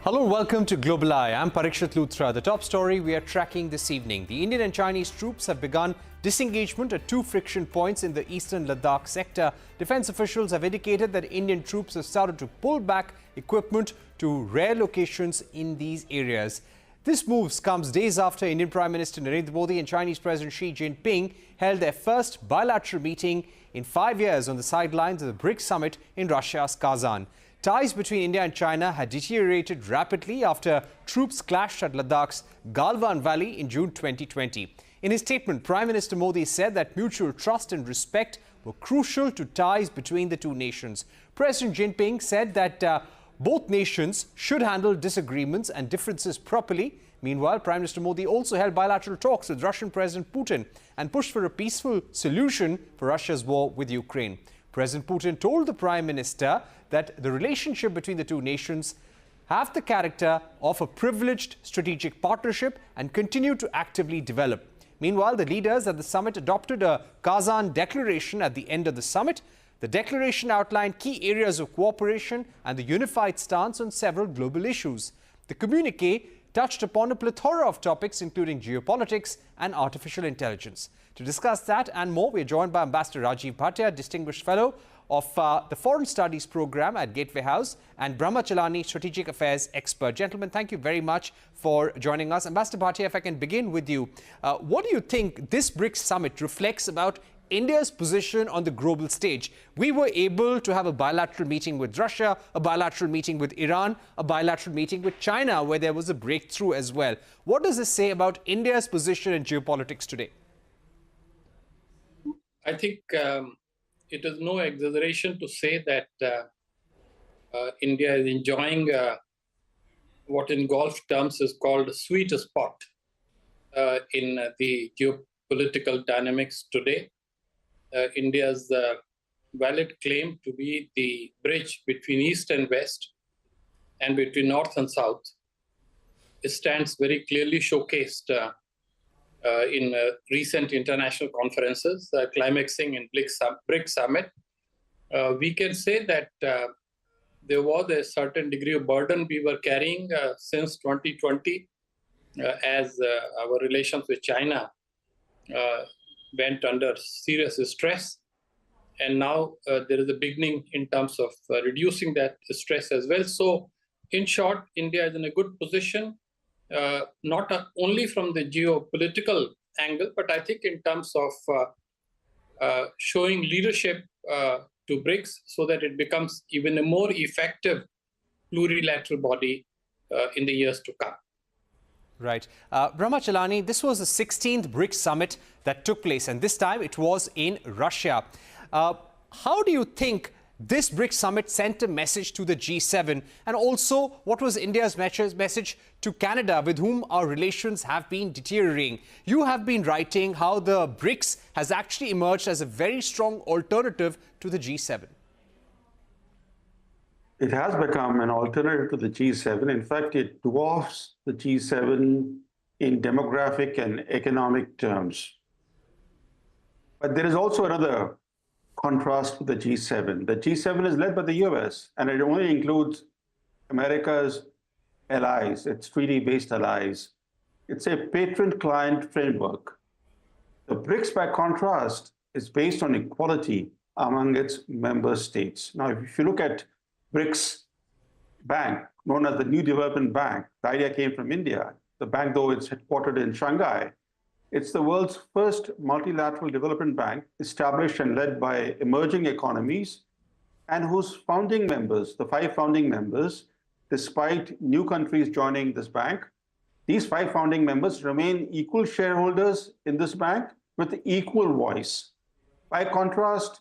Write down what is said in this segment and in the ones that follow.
Hello and welcome to Global Eye. I'm Parikshit Luthra. The top story we are tracking this evening. The Indian and Chinese troops have begun disengagement at two friction points in the eastern Ladakh sector. Defense officials have indicated that Indian troops have started to pull back equipment to rare locations in these areas. This move comes days after Indian Prime Minister Narendra Modi and Chinese President Xi Jinping held their first bilateral meeting in 5 years on the sidelines of the BRICS summit in Russia's Kazan. Ties between India and China had deteriorated rapidly after troops clashed at Ladakh's Galwan Valley in June 2020. In his statement, Prime Minister Modi said that mutual trust and respect were crucial to ties between the two nations. President Jinping said that both nations should handle disagreements and differences properly. Meanwhile, Prime Minister Modi also held bilateral talks with Russian President Putin and pushed for a peaceful solution for Russia's war with Ukraine. President Putin told the Prime Minister that the relationship between the two nations have the character of a privileged strategic partnership and continue to actively develop. Meanwhile, the leaders at the summit adopted a Kazan declaration at the end of the summit. The declaration outlined key areas of cooperation and the unified stance on several global issues. The communiqué touched upon a plethora of topics, including geopolitics and artificial intelligence. To discuss that and more, we are joined by Ambassador Rajiv Bhatia, Distinguished Fellow of the Foreign Studies Program at Gateway House, and Brahma Chellaney, Strategic Affairs Expert. Gentlemen, thank you very much for joining us. Ambassador Bhatia, if I can begin with you, what do you think this BRICS summit reflects about India's position on the global stage? We were able to have a bilateral meeting with Russia, a bilateral meeting with Iran, a bilateral meeting with China, where there was a breakthrough as well. What does this say about India's position in geopolitics today? I think it is no exaggeration to say that India is enjoying what in golf terms is called a sweet spot in the geopolitical dynamics today. India's valid claim to be the bridge between East and West and between North and South stands very clearly showcased in recent international conferences, climaxing in BRICS Summit. We can say that there was a certain degree of burden we were carrying since 2020 as our relations with China went under serious stress. And now there is a beginning in terms of reducing that stress as well. So in short, India is in a good position, not only from the geopolitical angle, but I think in terms of showing leadership to BRICS so that it becomes even a more effective plurilateral body in the years to come. Right. Brahma Chellaney, this was the 16th BRICS summit that took place, and this time it was in Russia. How do you think this BRICS summit sent a message to the G7? And also, what was India's message to Canada, with whom our relations have been deteriorating? You have been writing how the BRICS has actually emerged as a very strong alternative to the G7. It has become an alternative to the G7. In fact, it dwarfs the G7 in demographic and economic terms. But there is also another contrast with the G7. The G7 is led by the US, and it only includes America's allies, its treaty-based allies. It's a patron-client framework. The BRICS, by contrast, is based on equality among its member states. Now, if you look at BRICS Bank, known as the New Development Bank, the idea came from India. The bank, though it's headquartered in Shanghai, it's the world's first multilateral development bank established and led by emerging economies, and whose founding members, the 5 founding members, despite new countries joining this bank, these 5 founding members remain equal shareholders in this bank with equal voice. By contrast,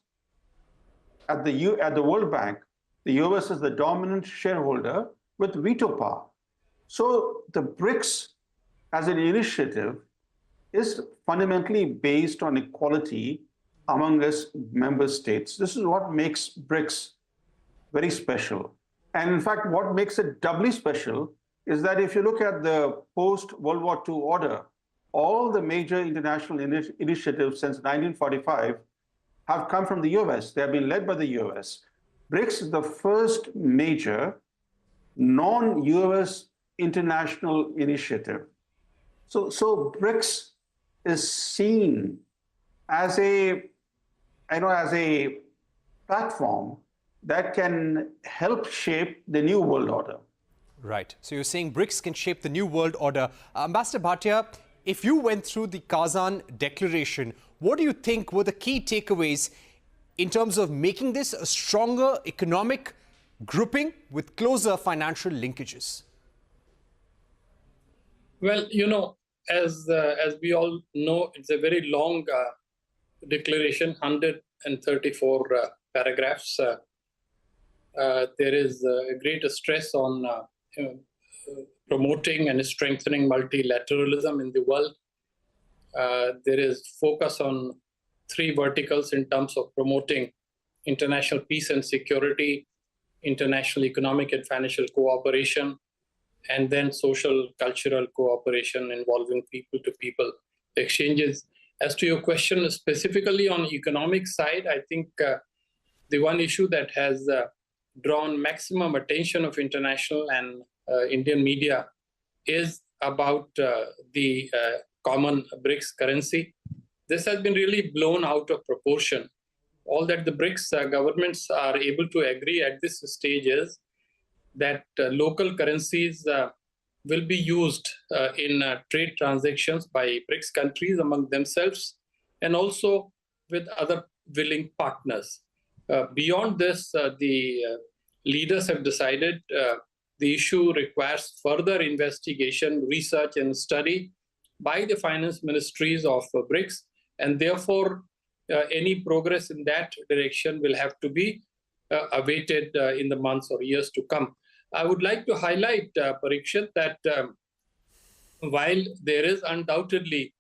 at the World Bank, the US is the dominant shareholder with veto power. So the BRICS as an initiative is fundamentally based on equality among its member states. This is what makes BRICS very special. And in fact, what makes it doubly special is that if you look at the post-World War II order, all the major international initiatives since 1945 have come from the US. They have been led by the US. BRICS is the first major non-US international initiative. So BRICS is seen as a platform that can help shape the new world order. Right. So you're saying BRICS can shape the new world order. Ambassador Bhatia, if you went through the Kazan Declaration, what do you think were the key takeaways in terms of making this a stronger economic grouping with closer financial linkages? Well, as we all know, it's a very long declaration, 134 paragraphs. There is a great stress on promoting and strengthening multilateralism in the world. There is focus on 3 verticals in terms of promoting international peace and security, international economic and financial cooperation, and then social cultural cooperation involving people-to-people exchanges. As to your question specifically on economic side, I think the one issue that has drawn maximum attention of international and Indian media is about the common BRICS currency. This has been really blown out of proportion. All that the BRICS governments are able to agree at this stage is that local currencies will be used in trade transactions by BRICS countries among themselves and also with other willing partners. Beyond this, the leaders have decided the issue requires further investigation, research, and study by the finance ministries of BRICS, and therefore any progress in that direction will have to be awaited in the months or years to come. I would like to highlight, Parikshit, that while there is undoubtedly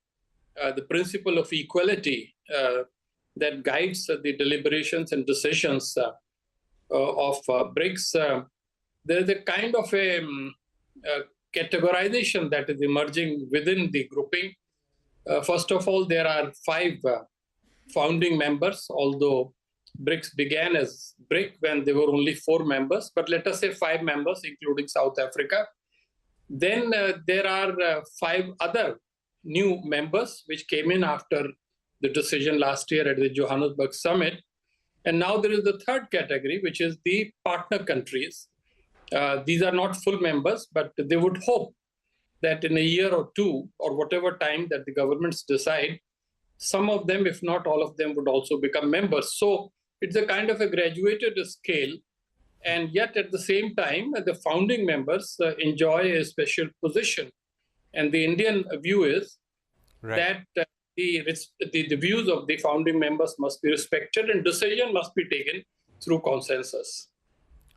the principle of equality that guides the deliberations and decisions of BRICS, there is a kind of a categorization that is emerging within the grouping. First of all, there are 5 founding members, although BRICS began as BRIC when there were only 4 members, but let us say 5 members, including South Africa. Then there are 5 other new members which came in after the decision last year at the Johannesburg summit. And now there is the 3rd category, which is the partner countries. These are not full members, but they would hope that in a year or 2, or whatever time that the governments decide, some of them, if not all of them, would also become members. So it's a kind of a graduated scale. And yet at the same time, the founding members enjoy a special position. And the Indian view is that the views of the founding members must be respected and decision must be taken through consensus.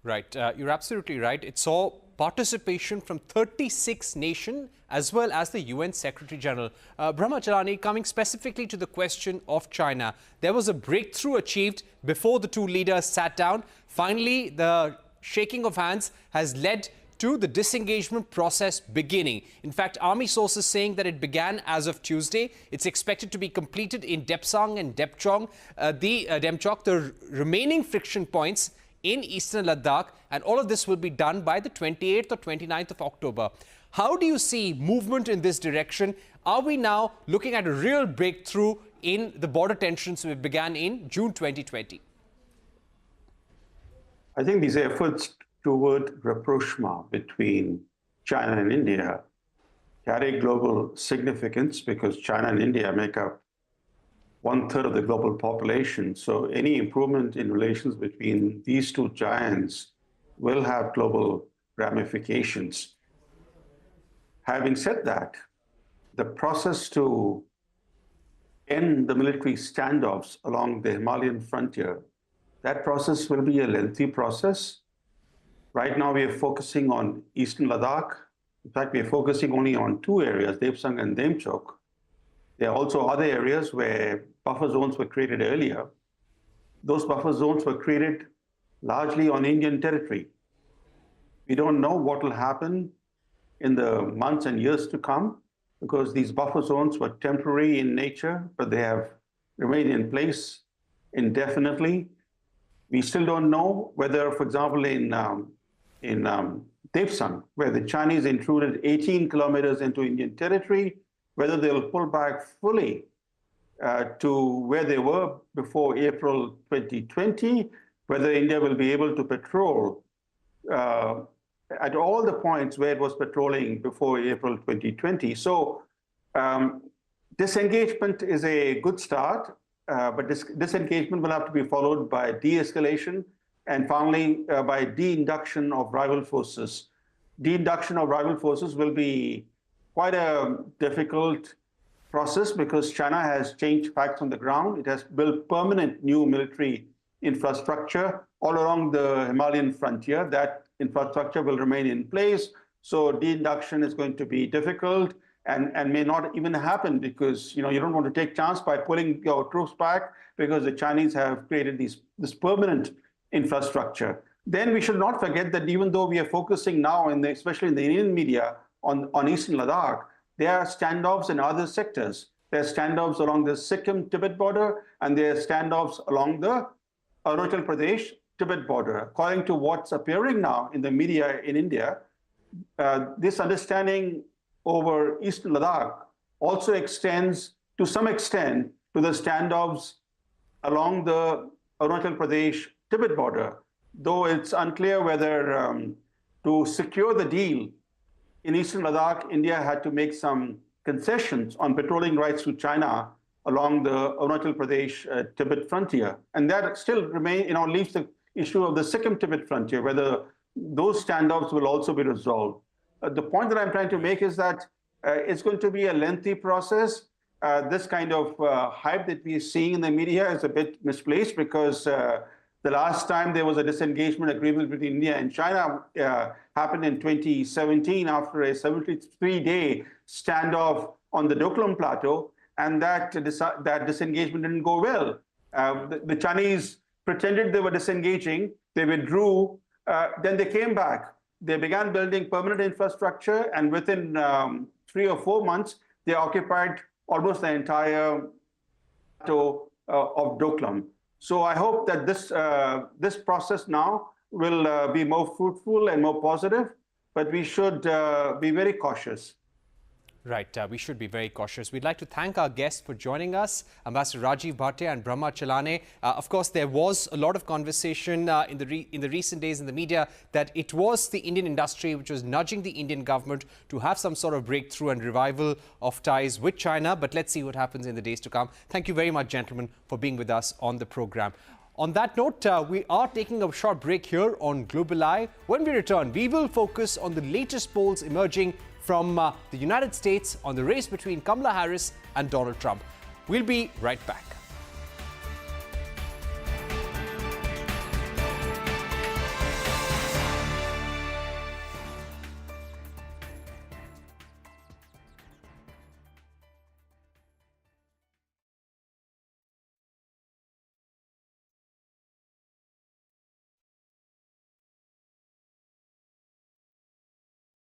Right. You're absolutely right. It saw participation from 36 nations as well as the UN Secretary General. Brahma Chellaney, coming specifically to the question of China, there was a breakthrough achieved before the 2 leaders sat down. Finally, the shaking of hands has led to the disengagement process beginning. In fact, army sources saying that it began as of Tuesday. It's expected to be completed in Depsang and Depchok. The remaining friction points in eastern Ladakh, and all of this will be done by the 28th or 29th of October. How do you see movement in this direction? Are we now looking at a real breakthrough in the border tensions which began in June 2020? I think these efforts toward rapprochement between China and India carry global significance because China and India make up 1/3 of the global population. So any improvement in relations between these 2 giants will have global ramifications. Having said that, the process to end the military standoffs along the Himalayan frontier, that process will be a lengthy process. Right now, we are focusing on eastern Ladakh. In fact, we are focusing only on 2 areas, Depsang and Depchok. There are also other areas where buffer zones were created earlier. Those buffer zones were created largely on Indian territory. We don't know what will happen in the months and years to come because these buffer zones were temporary in nature, but they have remained in place indefinitely. We still don't know whether, for example, in Devsang, where the Chinese intruded 18 kilometers into Indian territory, whether they'll pull back fully to where they were before April 2020, whether India will be able to patrol at all the points where it was patrolling before April 2020. So disengagement is a good start, but disengagement will have to be followed by de-escalation and finally by de-induction of rival forces. De-induction of rival forces will be quite a difficult process because China has changed facts on the ground. It has built permanent new military infrastructure all along the Himalayan frontier. That infrastructure will remain in place. So de-induction is going to be difficult and may not even happen because you don't want to take chance by pulling your troops back because the Chinese have created this permanent infrastructure. Then we should not forget that even though we are focusing now, especially in the Indian media, on Eastern Ladakh, there are standoffs in other sectors. There are standoffs along the Sikkim-Tibet border, and there are standoffs along the Arunachal Pradesh-Tibet border. According to what's appearing now in the media in India, this understanding over Eastern Ladakh also extends to some extent to the standoffs along the Arunachal Pradesh-Tibet border, though it's unclear whether to secure the deal in Eastern Ladakh, India had to make some concessions on patrolling rights to China along the Arunachal Pradesh-Tibet frontier. And that still leaves the issue of the Sikkim-Tibet frontier, whether those standoffs will also be resolved. The point that I'm trying to make is that it's going to be a lengthy process. This kind of hype that we're seeing in the media is a bit misplaced because the last time there was a disengagement agreement between India and China happened in 2017 after a 73-day standoff on the Doklam Plateau, and that disengagement didn't go well. The Chinese pretended they were disengaging, they withdrew, then they came back. They began building permanent infrastructure, and within 3 or 4 months, they occupied almost the entire plateau of Doklam. So I hope that this process now will be more fruitful and more positive, but we should be very cautious. Right, we should be very cautious. We'd like to thank our guests for joining us, Ambassador Rajiv Bhatia and Brahma Chellaney. Of course, there was a lot of conversation in the recent days in the media that it was the Indian industry which was nudging the Indian government to have some sort of breakthrough and revival of ties with China. But let's see what happens in the days to come. Thank you very much, gentlemen, for being with us on the program. On that note, we are taking a short break here on Global Eye. When we return, we will focus on the latest polls emerging from the United States on the race between Kamala Harris and Donald Trump. We'll be right back.